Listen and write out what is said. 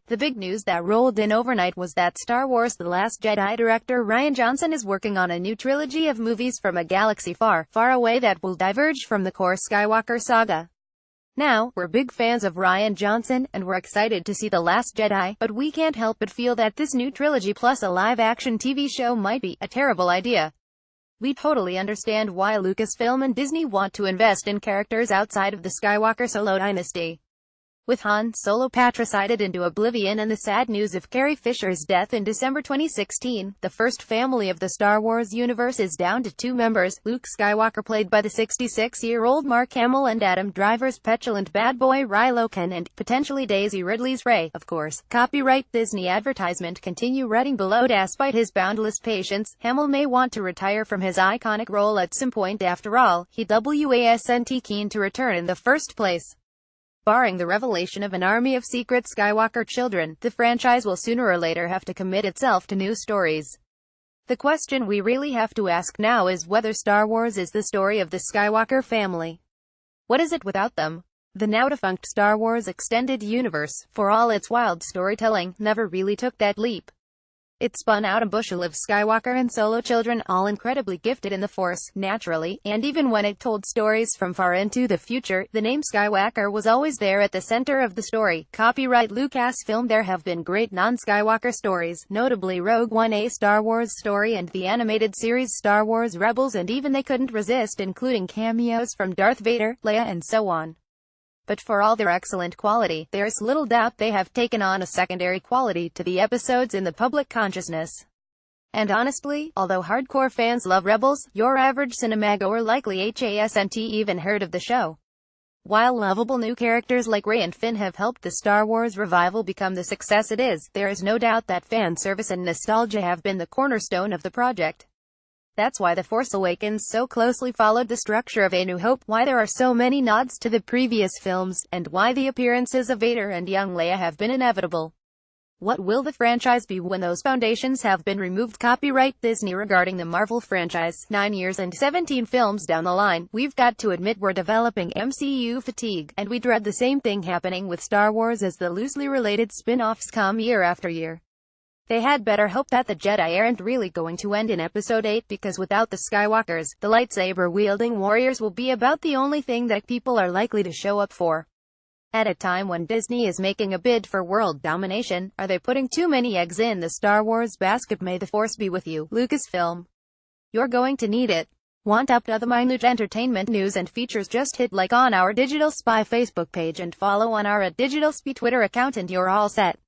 The big news that rolled in overnight was that Star Wars The Last Jedi director Rian Johnson is working on a new trilogy of movies from a galaxy far, far away that will diverge from the core Skywalker saga. Now, we're big fans of Rian Johnson, and we're excited to see The Last Jedi, but we can't help but feel that this new trilogy plus a live-action TV show might be a terrible idea. We totally understand why Lucasfilm and Disney want to invest in characters outside of the Skywalker Solo dynasty. With Han Solo patricided into oblivion and the sad news of Carrie Fisher's death in December 2016, the first family of the Star Wars universe is down to 2 members, Luke Skywalker played by the 66-year-old Mark Hamill and Adam Driver's petulant bad boy Rilo Ken and, potentially Daisy Ridley's Rey, of course. Copyright Disney advertisement continue reading below. Despite his boundless patience, Hamill may want to retire from his iconic role at some point. After all, he wasn't keen to return in the first place. Barring the revelation of an army of secret Skywalker children, the franchise will sooner or later have to commit itself to new stories. The question we really have to ask now is whether Star Wars is the story of the Skywalker family. What is it without them? The now-defunct Star Wars Extended Universe, for all its wild storytelling, never really took that leap. It spun out a bushel of Skywalker and Solo children, all incredibly gifted in the Force, naturally, and even when it told stories from far into the future, the name Skywalker was always there at the center of the story. Copyright Lucasfilm. There have been great non-Skywalker stories, notably Rogue One, a Star Wars story, and the animated series Star Wars Rebels, and even they couldn't resist including cameos from Darth Vader, Leia, and so on. But for all their excellent quality, there's little doubt they have taken on a secondary quality to the episodes in the public consciousness. And honestly, although hardcore fans love Rebels, your average cinemagoer likely hasn't even heard of the show. While lovable new characters like Rey and Finn have helped the Star Wars revival become the success it is, there is no doubt that fan service and nostalgia have been the cornerstone of the project. That's why The Force Awakens so closely followed the structure of A New Hope, why there are so many nods to the previous films, and why the appearances of Vader and young Leia have been inevitable. What will the franchise be when those foundations have been removed? Copyright Disney. Regarding the Marvel franchise, 9 years and 17 films down the line, we've got to admit we're developing MCU fatigue, and we dread the same thing happening with Star Wars as the loosely related spin-offs come year after year. They had better hope that the Jedi aren't really going to end in Episode 8, because without the Skywalkers, the lightsaber-wielding warriors will be about the only thing that people are likely to show up for. At a time when Disney is making a bid for world domination, are they putting too many eggs in the Star Wars basket? May the Force be with you, Lucasfilm. You're going to need it. Want up to the minute entertainment news and features? Just hit like on our Digital Spy Facebook page and follow on our @DigitalSpy Twitter account and you're all set.